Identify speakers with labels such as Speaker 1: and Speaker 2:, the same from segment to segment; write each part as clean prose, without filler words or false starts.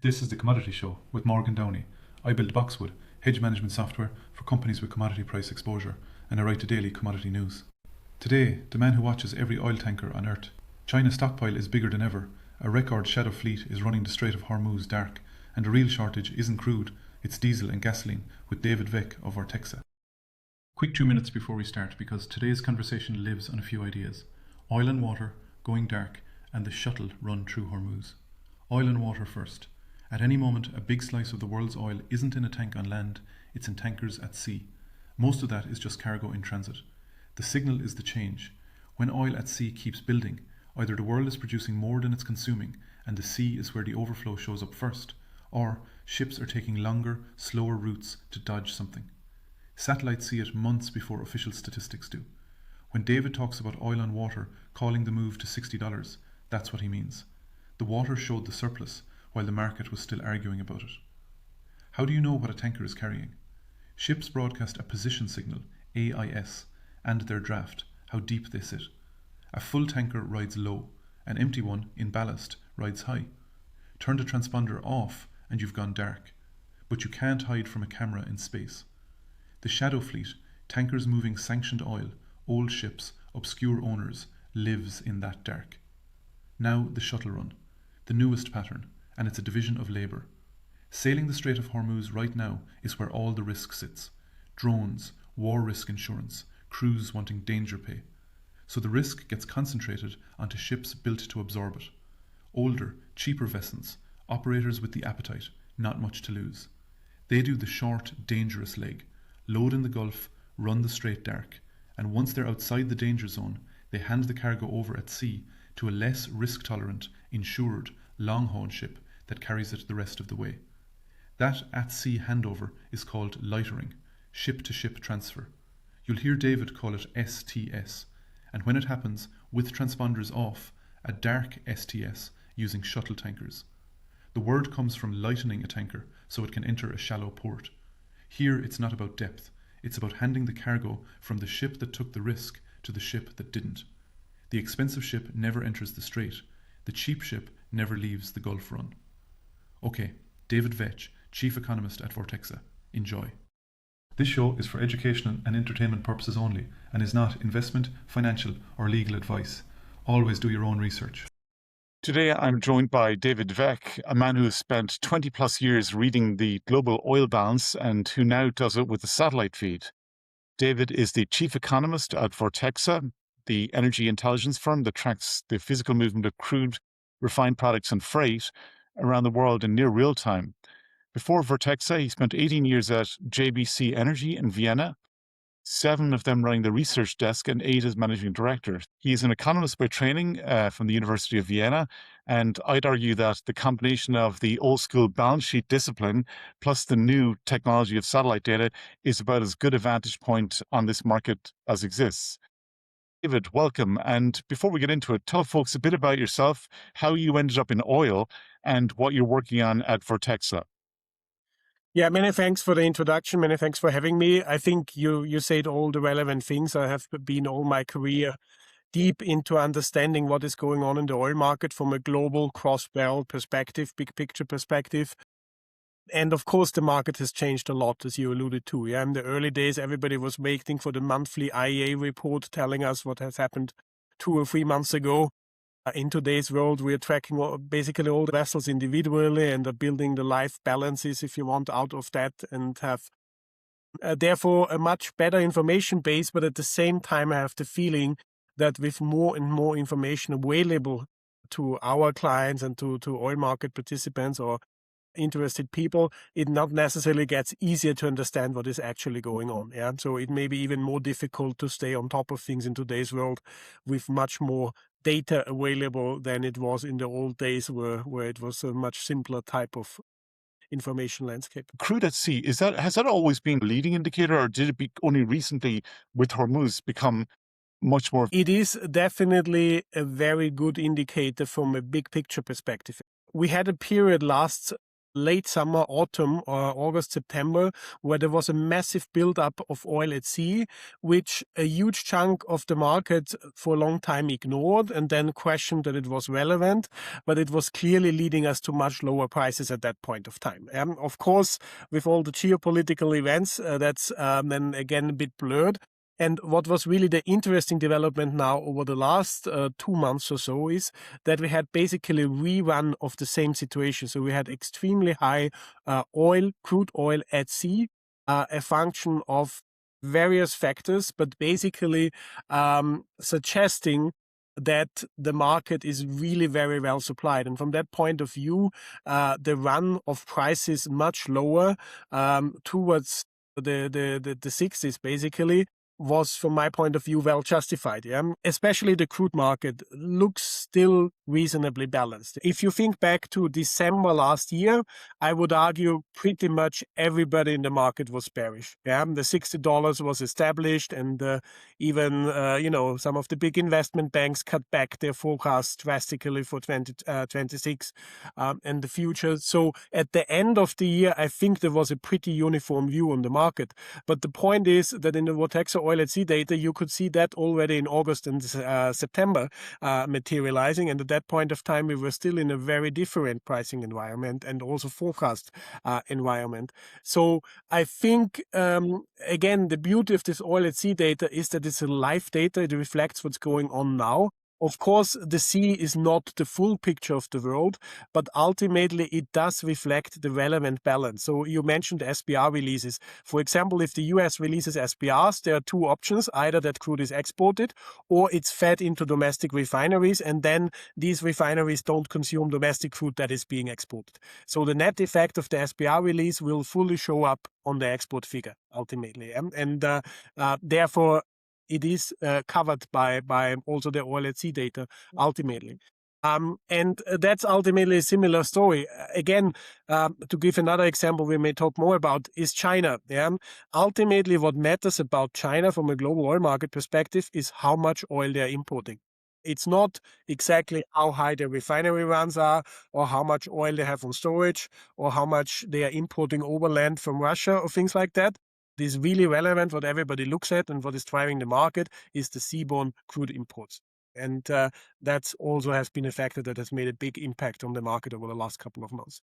Speaker 1: This is the Commodity Show with Morgan Downey. I build Boxwood, hedge management software for companies with commodity price exposure, and I write the daily commodity news. Today, the man who watches every oil tanker on Earth. China's stockpile is bigger than ever. A record shadow fleet is running the Strait of Hormuz dark, and the real shortage isn't crude, it's diesel and gasoline, with David Wech of Vortexa. Quick 2 minutes before we start, because today's conversation lives on a few ideas. Oil and water, going dark, and the shuttle run through Hormuz. Oil and water first. At any moment, a big slice of the world's oil isn't in a tank on land, it's in tankers at sea. Most of that is just cargo in transit. The signal is the change. When oil at sea keeps building, either the world is producing more than it's consuming, and the sea is where the overflow shows up first, or ships are taking longer, slower routes to dodge something. Satellites see it months before official statistics do. When David talks about oil and water calling the move to $60, that's what he means. The water showed the surplus, while the market was still arguing about it. How do you know what a tanker is carrying? Ships broadcast a position signal, AIS, and their draft, how deep they sit. A full tanker rides low, an empty one, in ballast, rides high. Turn the transponder off and you've gone dark. But you can't hide from a camera in space. The shadow fleet, tankers moving sanctioned oil, old ships, obscure owners, lives in that dark. Now the shuttle run, the newest pattern, and it's a division of labour. Sailing the Strait of Hormuz right now is where all the risk sits. Drones, war risk insurance, crews wanting danger pay. So the risk gets concentrated onto ships built to absorb it. Older, cheaper vessels, operators with the appetite, not much to lose. They do the short, dangerous leg, load in the Gulf, run the Strait dark, and once they're outside the danger zone, they hand the cargo over at sea to a less risk-tolerant, insured, long-haul ship that carries it the rest of the way. That at-sea handover is called lightering, ship-to-ship transfer. You'll hear David call it STS, and when it happens, with transponders off, a dark STS using shuttle tankers. The word comes from lightening a tanker so it can enter a shallow port. Here it's not about depth, it's about handing the cargo from the ship that took the risk to the ship that didn't. The expensive ship never enters the Strait. The cheap ship never leaves the Gulf run. Okay, David Wech, Chief Economist at Vortexa. Enjoy. This show is for educational and entertainment purposes only and is not investment, financial or legal advice. Always do your own research.
Speaker 2: Today, I'm joined by David Wech, a man who has spent 20 plus years reading the global oil balance and who now does it with a satellite feed. David is the chief economist at Vortexa, the energy intelligence firm that tracks the physical movement of crude, refined products and freight around the world in near real time. Before Vortexa, he spent 18 years at JBC Energy in Vienna, 7 of them running the research desk and 8 as managing director. He is an economist by training from the University of Vienna, and I'd argue that the combination of the old school balance sheet discipline plus the new technology of satellite data is about as good a vantage point on this market as exists. David, welcome. And before we get into it, tell folks a bit about yourself, how you ended up in oil, and what you're working on at Vortexa.
Speaker 3: Yeah, many thanks for the introduction. Many thanks for having me. I think you said all the relevant things. I have been all my career deep into understanding what is going on in the oil market from a global cross-barrel perspective, big picture perspective. And of course, the market has changed a lot, as you alluded to. Yeah, in the early days, everybody was waiting for the monthly IEA report telling us what has happened 2 or 3 months ago. In today's world, we are tracking basically all the vessels individually and are building the life balances, if you want, out of that, and have therefore a much better information base. But at the same time, I have the feeling that with more and more information available to our clients and to oil market participants or interested people, it not necessarily gets easier to understand what is actually going on. Yeah, so it may be even more difficult to stay on top of things in today's world with much more data available than it was in the old days where it was a much simpler type of information landscape.
Speaker 2: Crude at sea, has that always been a leading indicator, or did it be only recently with Hormuz become much more?
Speaker 3: It is definitely a very good indicator from a big picture perspective. We had a period last late summer, autumn, or August, September, where there was a massive buildup of oil at sea, which a huge chunk of the market for a long time ignored and then questioned that it was relevant, but it was clearly leading us to much lower prices at that point of time. Of course, with all the geopolitical events, that's then again a bit blurred. And what was really the interesting development now over the last 2 months or so is that we had basically a rerun of the same situation. So we had extremely high crude oil at sea, a function of various factors, but basically suggesting that the market is really very well supplied. And from that point of view, the run of prices much lower towards the 60s basically was, from my point of view, well justified. Especially the crude market looks still reasonably balanced. If you think back to December last year, I would argue pretty much everybody in the market was bearish. The $60 was established, and even some of the big investment banks cut back their forecasts drastically for 2026 and the future. So at the end of the year, I think there was a pretty uniform view on the market. But the point is that in the Vortexa oil at sea data, you could see that already in August and September materializing. And at that point of time, we were still in a very different pricing environment and also forecast environment. So I think, again, the beauty of this oil at sea data is that it's a live data. It reflects what's going on now. Of course, the sea is not the full picture of the world, but ultimately it does reflect the relevant balance. So you mentioned SPR releases. For example, if the US releases SPRs, there are two options: either that crude is exported or it's fed into domestic refineries, and then these refineries don't consume domestic crude that is being exported. So the net effect of the SPR release will fully show up on the export figure ultimately. And therefore, it is covered by also the oil at sea data ultimately. And that's ultimately a similar story. Again, to give another example we may talk more about is China. Ultimately, what matters about China from a global oil market perspective is how much oil they're importing. It's not exactly how high their refinery runs are, or how much oil they have on storage, or how much they are importing overland from Russia, or things like that. It is really relevant. What everybody looks at and what is driving the market is the seaborne crude imports. And that also has been a factor that has made a big impact on the market over the last couple of months.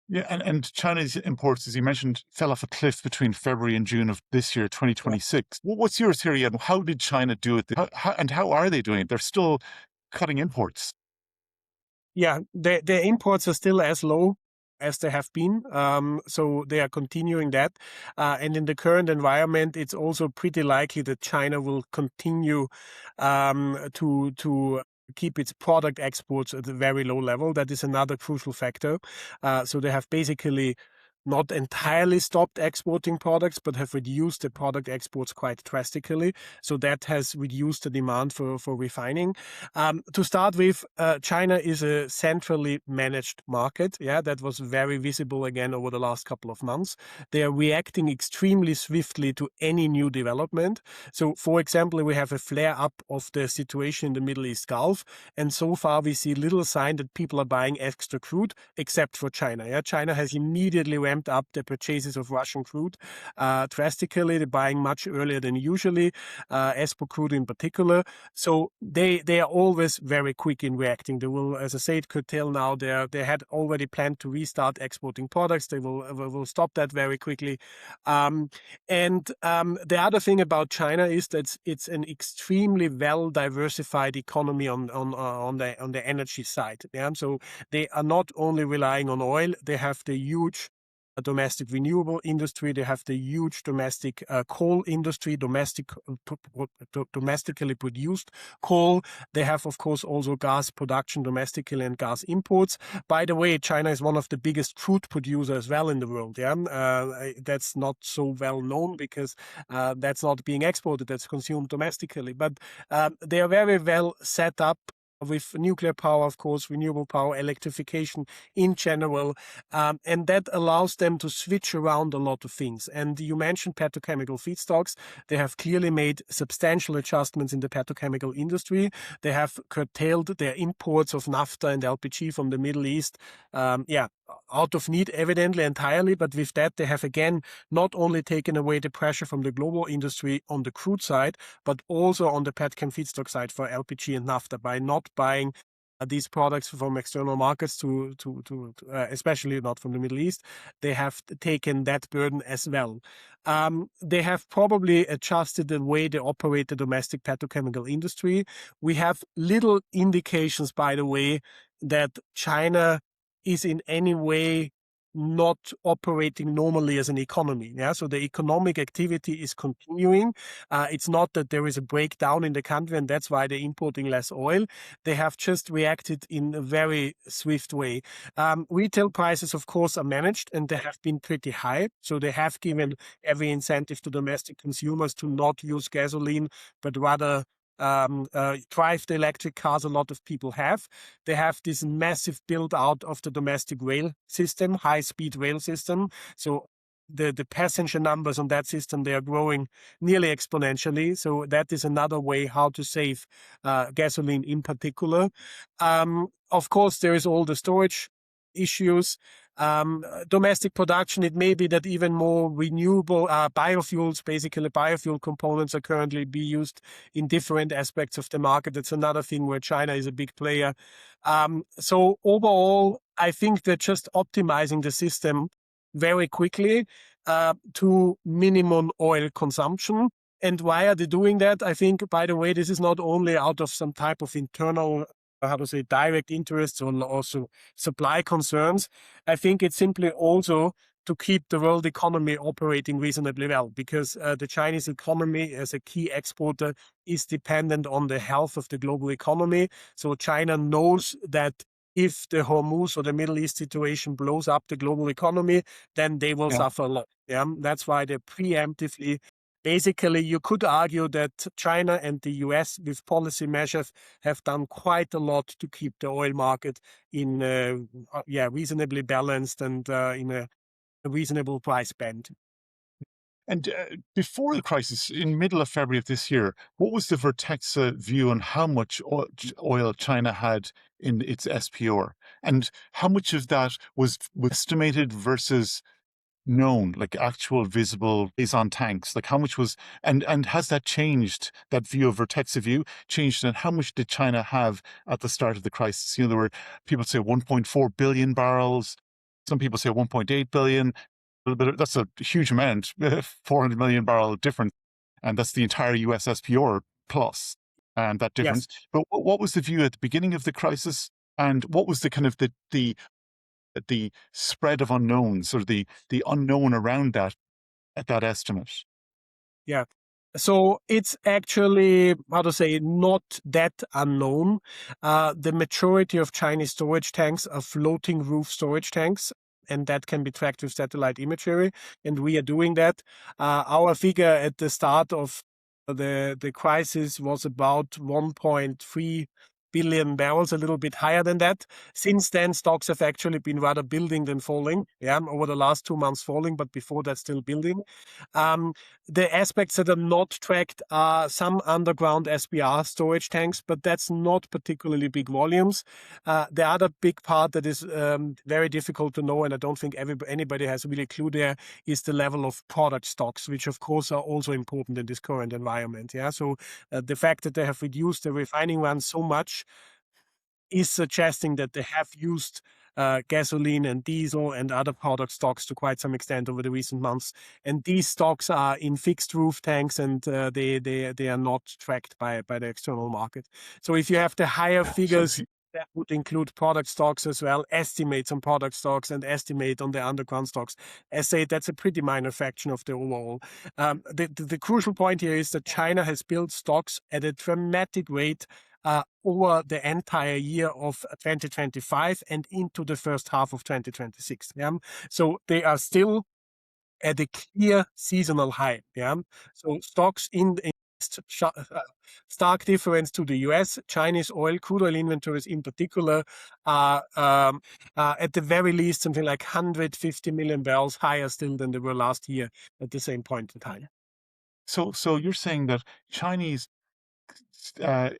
Speaker 2: Yeah, and China's imports, as you mentioned, fell off a cliff between February and June of this year, 2026. What's your theory on how did China do it? How are they doing it? They're still cutting imports.
Speaker 3: Yeah, their imports are still as low as they have been. So they are continuing that. And in the current environment, it's also pretty likely that China will continue to keep its product exports at a very low level. That is another crucial factor. So they have basically not entirely stopped exporting products, but have reduced the product exports quite drastically. So that has reduced the demand for refining. To start with, China is a centrally managed market. That was very visible again over the last couple of months. They are reacting extremely swiftly to any new development. So, for example, we have a flare-up of the situation in the Middle East Gulf, and so far we see little sign that people are buying extra crude, except for China. China has immediately ramped up the purchases of Russian crude drastically. They're buying much earlier than usually, Espo crude in particular. So they are always very quick in reacting. They will, as I said, curtail now. They had already planned to restart exporting products. They will stop that very quickly. And the other thing about China is that it's an extremely well diversified economy on the energy side. So they are not only relying on oil. They have the huge domestic renewable industry. They have the huge domestic coal industry, domestically produced coal. They have, of course, also gas production domestically and gas imports. By the way, China is one of the biggest crude producers as well in the world. That's not so well known because that's not being exported. That's consumed domestically. But they are very well set up with nuclear power, of course, renewable power, electrification in general. And that allows them to switch around a lot of things. And you mentioned petrochemical feedstocks. They have clearly made substantial adjustments in the petrochemical industry. They have curtailed their imports of naphtha and LPG from the Middle East. out of need, evidently, entirely, but with that, they have again not only taken away the pressure from the global industry on the crude side, but also on the petchem feedstock side for LPG and naphtha by not buying these products from external markets especially not from the Middle East. They have taken that burden as well. They have probably adjusted the way they operate the domestic petrochemical industry. We have little indications, by the way, that China is in any way not operating normally as an economy. Yeah, so the economic activity is continuing. It's not that there is a breakdown in the country and that's why they're importing less oil. They have just reacted in a very swift way. Retail prices, of course, are managed and they have been pretty high. So they have given every incentive to domestic consumers to not use gasoline, but rather drive the electric cars a lot of people have. They have this massive build out of the domestic rail system, high-speed rail system. So the passenger numbers on that system, they are growing nearly exponentially. So that is another way how to save gasoline in particular. Of course, there is all the storage issues. Domestic production, it may be that even more renewable biofuels, basically biofuel components, are currently being used in different aspects of the market. That's another thing where China is a big player. So overall, I think they're just optimizing the system very quickly to minimum oil consumption. And why are they doing that? I think, by the way, this is not only out of some type of internal direct interests or also supply concerns. I think it's simply also to keep the world economy operating reasonably well, because the Chinese economy as a key exporter is dependent on the health of the global economy. So China knows that if the Hormuz or the Middle East situation blows up the global economy, then they will suffer a lot. Yeah, that's why they preemptively. Basically, you could argue that China and the US, with policy measures, have done quite a lot to keep the oil market in reasonably balanced and in a reasonable price band.
Speaker 2: And before the crisis, in middle of February of this year, what was the Vortexa view on how much oil China had in its SPR? And how much of that was estimated versus known, like actual visible is on tanks? Like how much was, and has that changed, that view of Vortexa view changed, and how much did China have at the start of the crisis? You know, there were people say 1.4 billion barrels, some people say 1.8 billion, but that's a huge amount, 400 million barrel difference, and that's the entire US SPR plus, and that difference.
Speaker 3: Yes.
Speaker 2: But what was the view at the beginning of the crisis, and what was the kind of the spread of unknowns, or the unknown around that at that estimate?
Speaker 3: Yeah. So it's actually, not that unknown. The majority of Chinese storage tanks are floating roof storage tanks, and that can be tracked with satellite imagery. And we are doing that. Our figure at the start of the crisis was about 1.3 billion barrels, a little bit higher than that. Since then, stocks have actually been rather building than falling. Yeah, over the last 2 months falling, but before that still building. The aspects that are not tracked are some underground SPR storage tanks, but that's not particularly big volumes. The other big part that is very difficult to know, and I don't think anybody has really a clue there, is the level of product stocks, which of course are also important in this current environment. Yeah, so the fact that they have reduced the refining runs so much is suggesting that they have used gasoline and diesel and other product stocks to quite some extent over the recent months. And these stocks are in fixed roof tanks, and they are not tracked by the external market. So if you have the higher figures, that would include product stocks as well, estimates on product stocks and estimate on the underground stocks. I say that's a pretty minor fraction of the overall. The crucial point here is that China has built stocks at a dramatic rate over the entire year of 2025 and into the first half of 2026. Yeah? So they are still at a clear seasonal high. Yeah? So stocks in stark difference to the US. Chinese crude oil inventories in particular are at the very least something like 150 million barrels higher still than they were last year at the same point in time.
Speaker 2: So you're saying that Chinese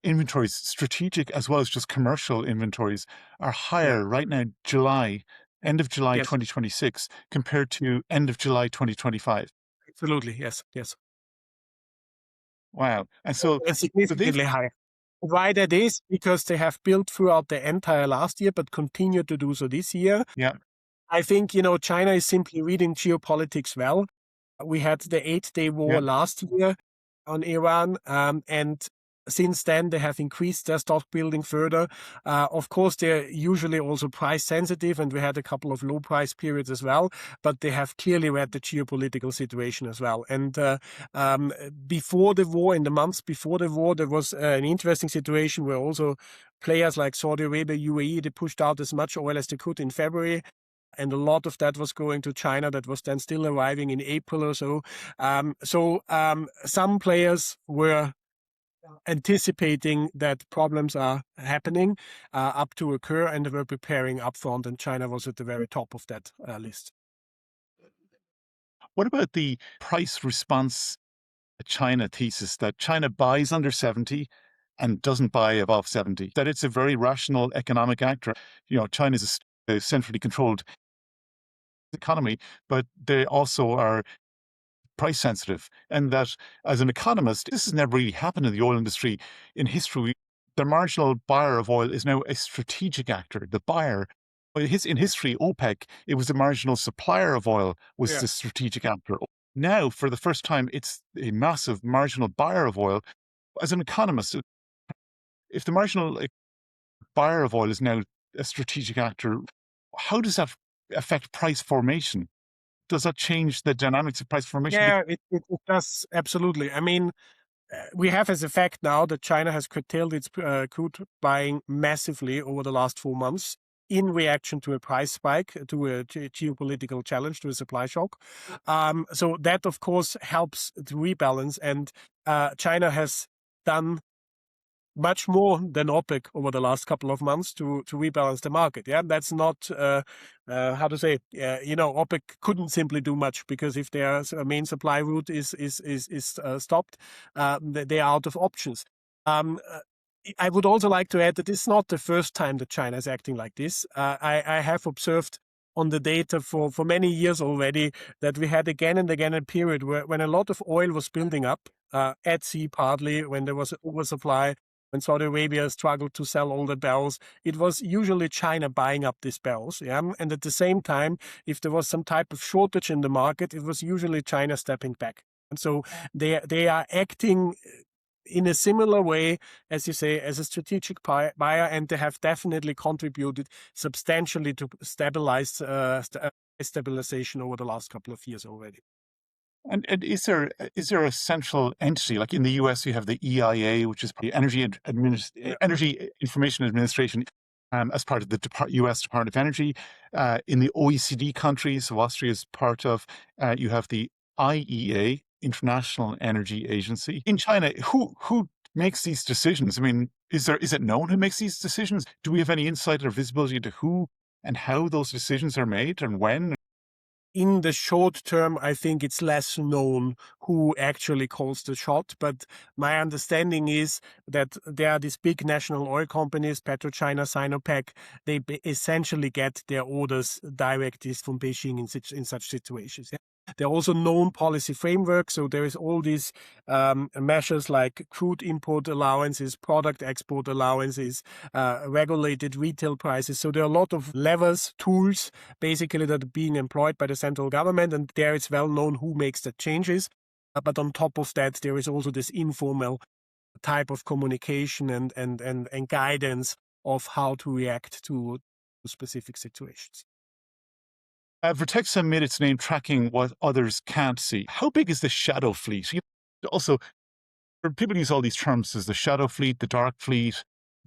Speaker 2: inventories, strategic as well as just commercial inventories, are higher right now, July, end of July
Speaker 3: Yes,
Speaker 2: 2026 compared to end of July 2025.
Speaker 3: absolutely. Yes, yes.
Speaker 2: Wow. And so they've,
Speaker 3: Significantly higher. Why that is? Because they have built throughout the entire last year, but continue to do so this year.
Speaker 2: yeah,
Speaker 3: I think, China is simply reading geopolitics well. We had the 8-day war
Speaker 2: yeah.
Speaker 3: last year on Iran, and since then they have increased their stock building further. Of course, they're usually also price sensitive, and we had a couple of low price periods as well, but they have clearly read the geopolitical situation as well. And before the war, in the months before the war, there was an interesting situation where also players like Saudi Arabia, UAE, they pushed out as much oil as they could in February. And a lot of that was going to China that was then still arriving in April or so. Some players were anticipating that problems are happening up to occur, and they were preparing upfront, and China was at the very top of that list.
Speaker 2: What about the price response China thesis that China buys under 70 and doesn't buy above 70? That it's a very rational economic actor. China is a centrally controlled economy, but they also are price sensitive. And that as an economist, this has never really happened in the oil industry in history. The marginal buyer of oil is now a strategic actor. The buyer, in history, OPEC, it was the marginal supplier of oil was the strategic actor. Now, for the first time, it's a massive marginal buyer of oil. As an economist, if the marginal buyer of oil is now a strategic actor, how does that affect price formation? Does that change the dynamics of price formation?
Speaker 3: Yeah, it does, absolutely. I mean, we have as a fact now that China has curtailed its crude buying massively over the last 4 months in reaction to a price spike, to a geopolitical challenge, to a supply shock. So that, of course, helps to rebalance. And China has done much more than OPEC over the last couple of months to rebalance the market. Yeah, that's not how to say. OPEC couldn't simply do much, because if their main supply route is stopped, they are out of options. I would also like to add that it's not the first time that China is acting like this. I have observed on the data for many years already that we had again and again a period when a lot of oil was building up at sea, partly when there was an oversupply. When Saudi Arabia struggled to sell all the barrels, it was usually China buying up these barrels. Yeah? And at the same time, if there was some type of shortage in the market, it was usually China stepping back. And so they are acting in a similar way, as you say, as a strategic buyer, and they have definitely contributed substantially to stabilization over the last couple of years already.
Speaker 2: And is there a central entity, like in the US you have the EIA, which is the Energy Information Administration, as part of the US Department of Energy? In the OECD countries, so Austria is part of, you have the IEA, International Energy Agency. In China, who makes these decisions? I mean, is it known who makes these decisions? Do we have any insight or visibility into who and how those decisions are made and when?
Speaker 3: In the short term, I think it's less known who actually calls the shot. But my understanding is that there are these big national oil companies, PetroChina, Sinopec. They essentially get their orders directly from Beijing in such situations. Yeah? There are also known policy frameworks. So there is all these measures like crude import allowances, product export allowances, regulated retail prices. So there are a lot of levers, tools, basically, that are being employed by the central government. And there it's well known who makes the changes. But on top of that, there is also this informal type of communication and guidance of how to react to specific situations.
Speaker 2: Vortexa made its name tracking what others can't see. How big is the shadow fleet? Also, people use all these terms as the shadow fleet, the dark fleet.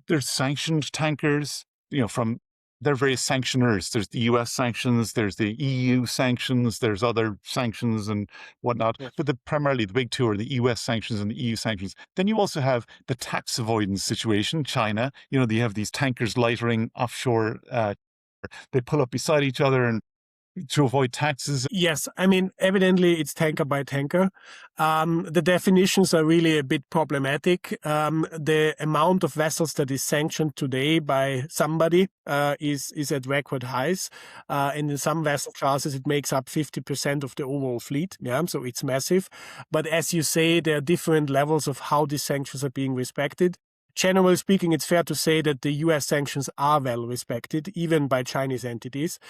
Speaker 2: There's sanctioned tankers, from there are various sanctioners. There's the US sanctions, there's the EU sanctions, there's other sanctions and whatnot.
Speaker 3: Yes.
Speaker 2: But primarily the big two are the US sanctions and the EU sanctions. Then you also have the tax avoidance situation, China. They have these tankers lightering offshore. They pull up beside each other and to avoid taxes?
Speaker 3: Yes, I mean, evidently it's tanker by tanker. The definitions are really a bit problematic. The amount of vessels that is sanctioned today by somebody is at record highs. And in some vessel classes, it makes up 50% of the overall fleet. Yeah, so it's massive. But as you say, there are different levels of how these sanctions are being respected. Generally speaking, it's fair to say that the US sanctions are well respected, even by Chinese entities.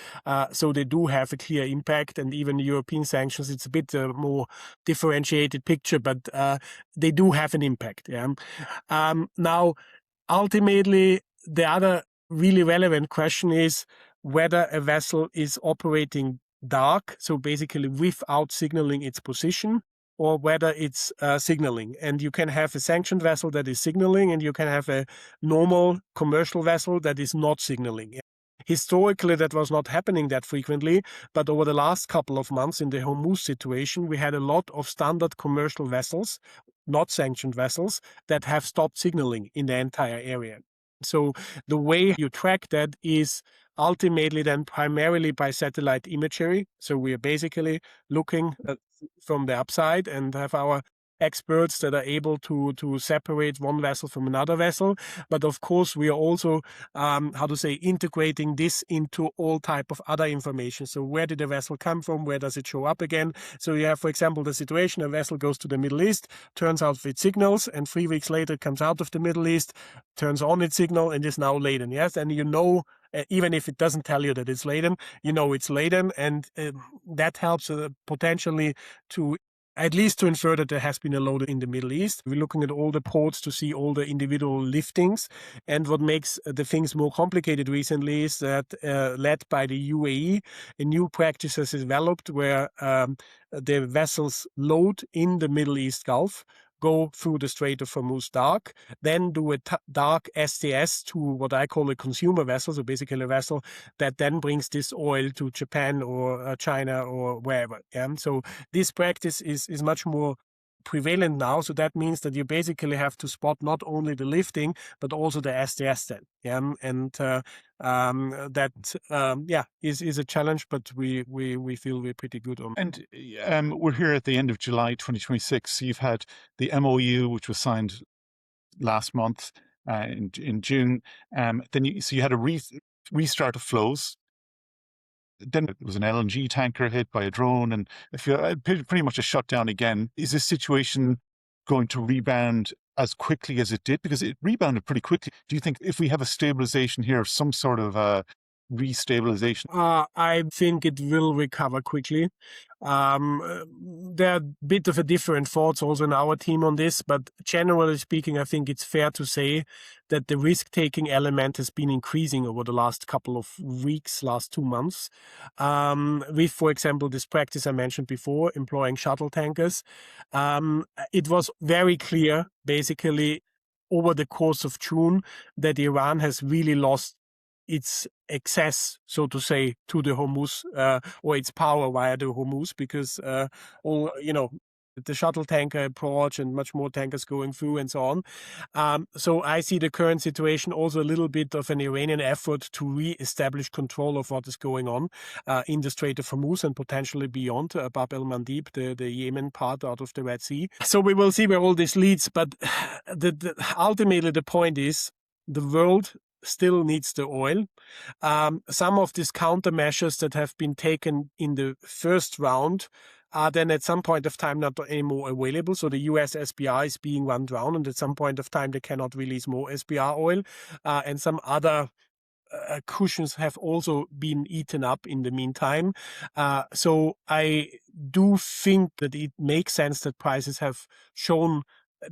Speaker 3: So they do have a clear impact, and even European sanctions, it's a bit more differentiated picture, but they do have an impact. Yeah. Now, ultimately, the other really relevant question is whether a vessel is operating dark, so basically without signaling its position, or whether it's signaling. And you can have a sanctioned vessel that is signaling, and you can have a normal commercial vessel that is not signaling. Historically, that was not happening that frequently, but over the last couple of months in the Hormuz situation, we had a lot of standard commercial vessels, not sanctioned vessels, that have stopped signaling in the entire area. So the way you track that is ultimately then primarily by satellite imagery. So we are basically looking from the upside and have our experts that are able to separate one vessel from another vessel. But of course, we are also, integrating this into all type of other information. So where did the vessel come from? Where does it show up again? So you have, for example, the situation, a vessel goes to the Middle East, turns out it signals, and 3 weeks later it comes out of the Middle East, turns on its signal, and is now laden. Yes, and you know, even if it doesn't tell you that it's laden, you know it's laden, and that helps potentially to at least to infer that there has been a load in the Middle East. We're looking at all the ports to see all the individual liftings. And what makes the things more complicated recently is that, led by the UAE, a new practice has developed where the vessels load in the Middle East Gulf, go through the Strait of Hormuz dark, then do a dark STS to what I call a consumer vessel, so basically a vessel that then brings this oil to Japan or China or wherever. Yeah? So this practice is much more prevalent now. So that means that you basically have to spot not only the lifting, but also the STS then. Yeah? And that is a challenge, but we feel we're pretty good on.
Speaker 2: And we're here at the end of July 2026. You've had the MOU, which was signed last month in June. Then you had a restart of flows. Then it was an LNG tanker hit by a drone, and pretty much a shutdown again. Is this situation going to rebound as quickly as it did? Because it rebounded pretty quickly. Do you think if we have a stabilization here, some sort of restabilization?
Speaker 3: I think it will recover quickly. There are a bit of a different thoughts also in our team on this, but generally speaking, I think it's fair to say that the risk-taking element has been increasing over the last couple of weeks, last 2 months. With, for example, this practice I mentioned before, employing shuttle tankers. It was very clear, basically, over the course of June, that Iran has really lost its access, so to say, to the Hormuz, or its power via the Hormuz, because the shuttle tanker approach and much more tankers going through and so on. So I see the current situation also a little bit of an Iranian effort to re-establish control of what is going on in the Strait of Hormuz and potentially beyond Bab el-Mandeb, the Yemen part out of the Red Sea. So we will see where all this leads, but ultimately the point is the world still needs the oil. Some of these countermeasures that have been taken in the first round are then at some point of time not anymore available. So the US SPR is being run down, and at some point of time they cannot release more SPR oil. And some other cushions have also been eaten up in the meantime. So I do think that it makes sense that prices have shown.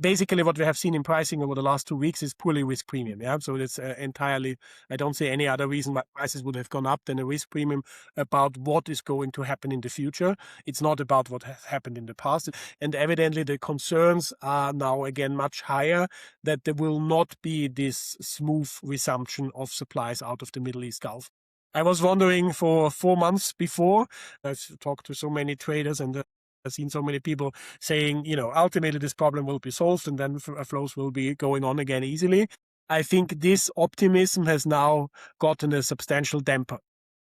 Speaker 3: Basically, what we have seen in pricing over the last 2 weeks is purely risk premium. Yeah, so it's entirely. I don't see any other reason why prices would have gone up than a risk premium about what is going to happen in the future. It's not about what has happened in the past. And evidently, the concerns are now again much higher that there will not be this smooth resumption of supplies out of the Middle East Gulf. I was wondering for 4 months before. I've talked to so many traders and I've seen so many people saying, ultimately this problem will be solved and then flows will be going on again easily. I think this optimism has now gotten a substantial damper.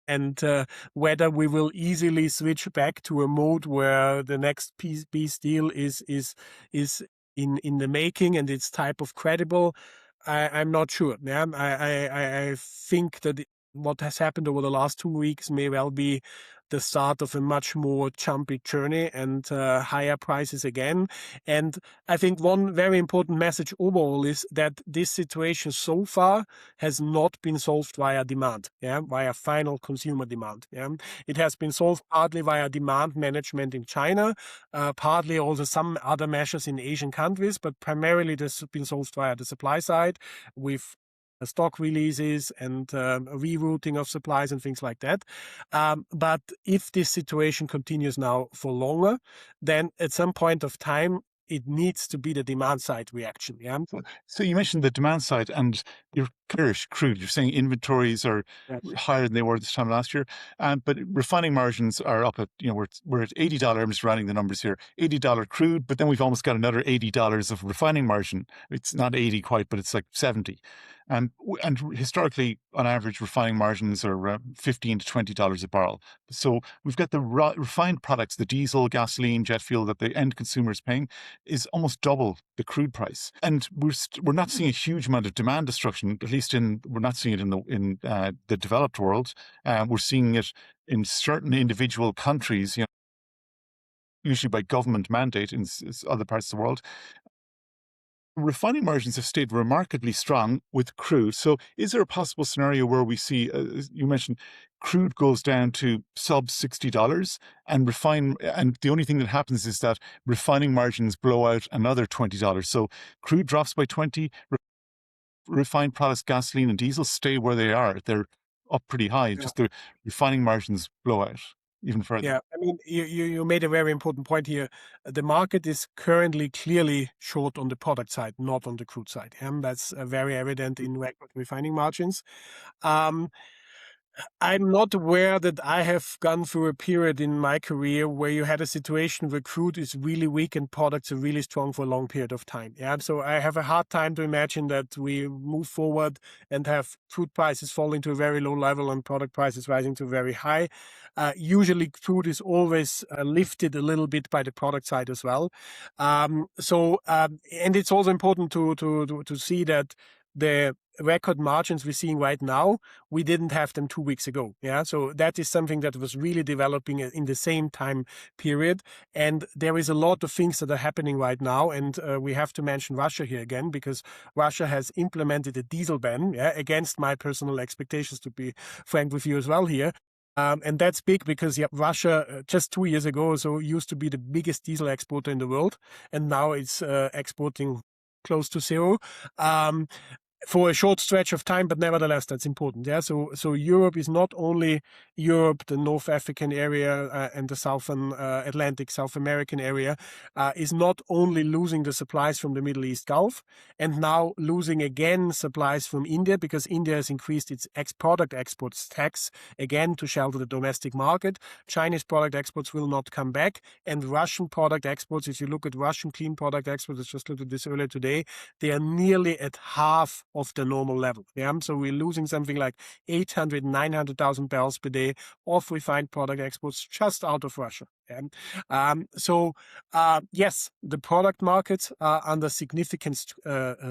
Speaker 3: and whether we will easily switch back to a mode where the next peace deal is in the making and it's type of credible. I'm not sure. Yeah, I think that what has happened over the last 2 weeks may well be the start of a much more jumpy journey and higher prices again. And I think one very important message overall is that this situation so far has not been solved via demand, via final consumer demand. It has been solved partly via demand management in China, partly also some other measures in Asian countries, but primarily this has been solved via the supply side with stock releases and rerouting of supplies and things like that. But if this situation continues now for longer, then at some point of time, it needs to be the demand side reaction. Yeah.
Speaker 2: So you mentioned the demand side, and you're Bearish crude. You're saying inventories are higher than they were this time last year, but refining margins are up at we're at $80. I'm just rounding the numbers here. $80 crude, but then we've almost got another $80 of refining margin. It's not 80 quite, but it's like 70. And historically, on average, refining margins are $15 to $20 a barrel. So we've got the refined products, the diesel, gasoline, jet fuel that the end consumer is paying is almost double the crude price. And we're not seeing a huge amount of demand destruction, at least we're not seeing it in the developed world. We're seeing it in certain individual countries, usually by government mandate in other parts of the world. Refining margins have stayed remarkably strong with crude. So is there a possible scenario where we see, you mentioned, crude goes down to sub $60 and the only thing that happens is that refining margins blow out another $20. So crude drops by 20, refined products, gasoline and diesel stay where they are. They're up pretty high. Just the refining margins blow out even further.
Speaker 3: Yeah, I mean, you made a very important point here. The market is currently clearly short on the product side, not on the crude side. And that's very evident in record refining margins. I'm not aware that I have gone through a period in my career where you had a situation where crude is really weak and products are really strong for a long period of time. Yeah, so I have a hard time to imagine that we move forward and have crude prices falling to a very low level and product prices rising to very high. Usually crude is always lifted a little bit by the product side as well. And it's also important to see that the record margins we're seeing right now, we didn't have them 2 weeks ago. Yeah, so that is something that was really developing in the same time period. And there is a lot of things that are happening right now. And we have to mention Russia here again, because Russia has implemented a diesel ban, against my personal expectations, to be frank with you as well here. And that's big because Russia just 2 years ago or so used to be the biggest diesel exporter in the world, and now it's exporting close to zero. For a short stretch of time, but nevertheless, that's important. Yeah, so Europe is not only Europe, the North African area and the Southern Atlantic, South American area is not only losing the supplies from the Middle East Gulf and now losing again supplies from India, because India has increased its product exports tax again to shelter the domestic market. Chinese product exports will not come back, and Russian product exports, if you look at Russian clean product exports, I just looked at this earlier today, they are nearly at half of the normal level. Yeah, so we're losing something like 800, 900,000 barrels per day of refined product exports just out of Russia. Yeah. Yes, the product markets are under significant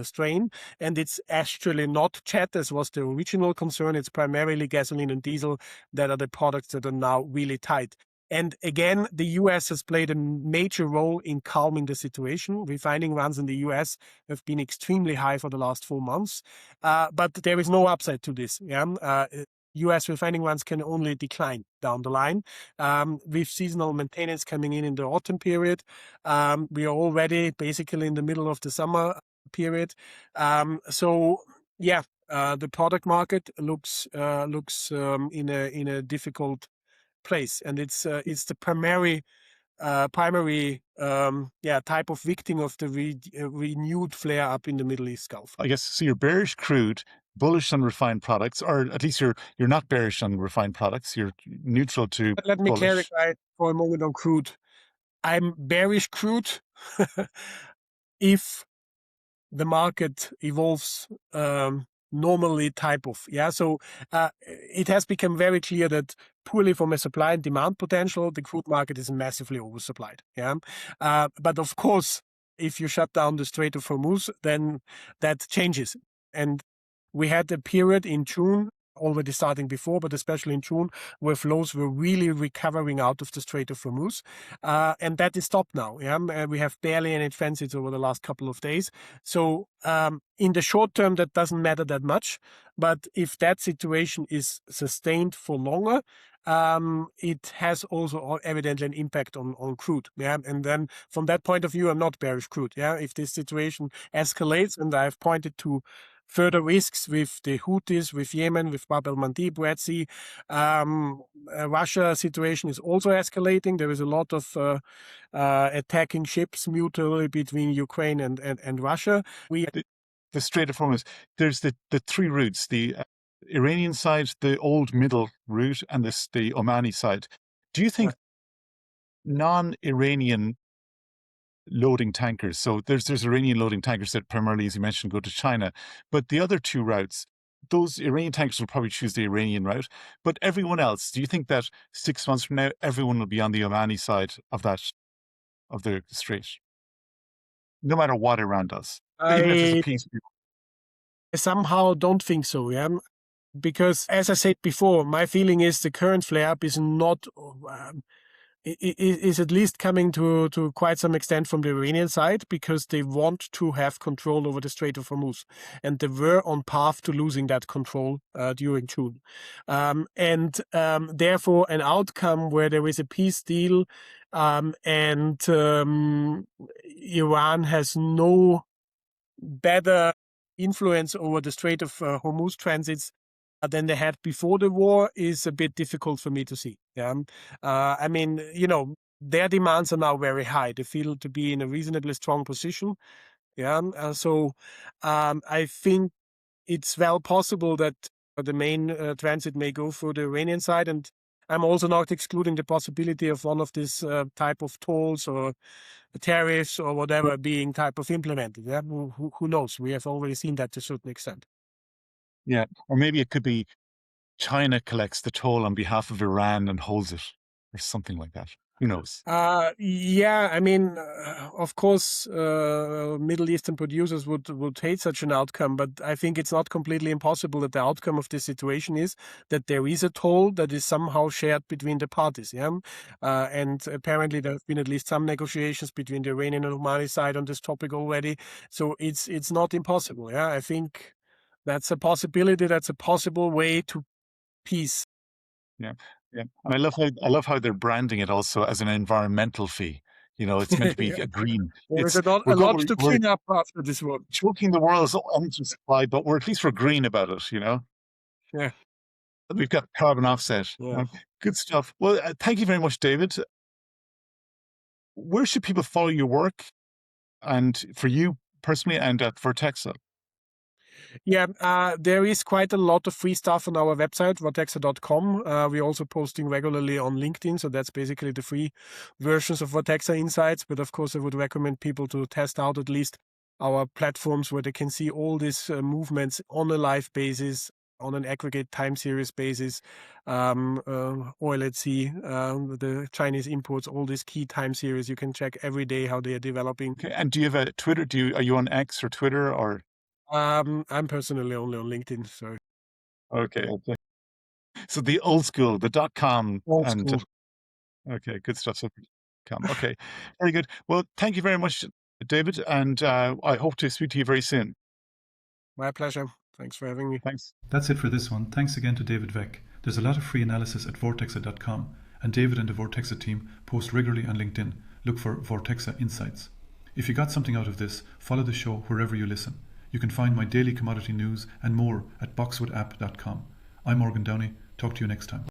Speaker 3: strain, and it's actually not jet, as was the original concern. It's primarily gasoline and diesel that are the products that are now really tight. And again, the US has played a major role in calming the situation. Refining runs in the US have been extremely high for the last 4 months, but there is no upside to this. Yeah? US refining runs can only decline down the line. With seasonal maintenance coming in the autumn period, we are already basically in the middle of the summer period. The product market looks in a difficult place, and it's the primary type of victim of the renewed flare up in the Middle East Gulf.
Speaker 2: I guess so. You're bearish crude, bullish on refined products, or at least you're not bearish on refined products. You're neutral to.
Speaker 3: But let me
Speaker 2: bullish.
Speaker 3: clarify for a moment on crude. I'm bearish crude if the market evolves normally type of. So it has become very clear that purely from a supply and demand potential, the crude market is massively oversupplied. But of course, if you shut down the Strait of Hormuz, then that changes. And we had a period in June, already starting before, but especially in June, where flows were really recovering out of the Strait of Hormuz. And that is stopped now. We have barely any transits over the last couple of days. So in the short term, that doesn't matter that much. But if that situation is sustained for longer, it has also evidently an impact on crude. And then from that point of view, I'm not bearish crude. If this situation escalates, and I've pointed to further risks with the Houthis, with Yemen, with Bab el-Mandeb, Red Sea. Russia situation is also escalating. There is a lot of attacking ships mutually between Ukraine and Russia.
Speaker 2: The Strait of Hormuz, there's the three routes, the Iranian side, the old middle route, and the Omani side. Do you think non-Iranian loading tankers, so there's Iranian loading tankers that primarily, as you mentioned, go to China, but the other two routes, those Iranian tankers will probably choose the Iranian route, but everyone else, do you think that 6 months from now, everyone will be on the Omani side of the strait? No matter what Iran does, even if there's a peace.
Speaker 3: I somehow don't think so, because as I said before, my feeling is the current flare-up is not... is at least coming to quite some extent from the Iranian side, because they want to have control over the Strait of Hormuz. And they were on path to losing that control during June. Therefore, an outcome where there is a peace deal and Iran has no better influence over the Strait of Hormuz transits than they had before the war is a bit difficult for me to see. I mean, their demands are now very high. They feel to be in a reasonably strong position. So I think it's well possible that the main transit may go through the Iranian side, and I'm also not excluding the possibility of one of these type of tolls or tariffs or whatever being type of implemented. Who knows? We have already seen that to a certain extent.
Speaker 2: Yeah, or maybe it could be China collects the toll on behalf of Iran and holds it, or something like that. Who knows?
Speaker 3: I mean, of course, Middle Eastern producers would hate such an outcome, but I think it's not completely impossible that the outcome of this situation is that there is a toll that is somehow shared between the parties. And apparently there have been at least some negotiations between the Iranian and Omani side on this topic already. So it's not impossible. I think that's a possibility. That's a possible way to peace.
Speaker 2: Yeah. And I love how they're branding it also as an environmental fee. It's meant to be a green.
Speaker 3: There's a lot to clean up after this one.
Speaker 2: Choking the world's energy supply, but at least we're green about it.
Speaker 3: Yeah.
Speaker 2: We've got carbon offset.
Speaker 3: Yeah.
Speaker 2: Good stuff. Well, thank you very much, David. Where should people follow your work, and for you personally, and at Vortexa?
Speaker 3: There is quite a lot of free stuff on our website, vortexa.com. We're also posting regularly on LinkedIn, so that's basically the free versions of Vortexa Insights. But of course, I would recommend people to test out at least our platforms where they can see all these movements on a live basis, on an aggregate time series basis, oil at sea, the Chinese imports, all these key time series. You can check every day how they are developing.
Speaker 2: Okay. And do you have a Twitter? Are you on X or Twitter or?
Speaker 3: I'm personally only on LinkedIn, so.
Speaker 2: Okay. So the old school, the .com.
Speaker 3: School.
Speaker 2: Okay, good stuff. So, okay, very good. Well, thank you very much, David, and I hope to speak to you very soon.
Speaker 3: My pleasure. Thanks for having me.
Speaker 2: Thanks.
Speaker 1: That's it for this one. Thanks again to David Wech. There's a lot of free analysis at vortexa.com, and David and the Vortexa team post regularly on LinkedIn. Look for Vortexa Insights. If you got something out of this, follow the show wherever you listen. You can find my daily commodity news and more at boxwoodapp.com. I'm Morgan Downey. Talk to you next time.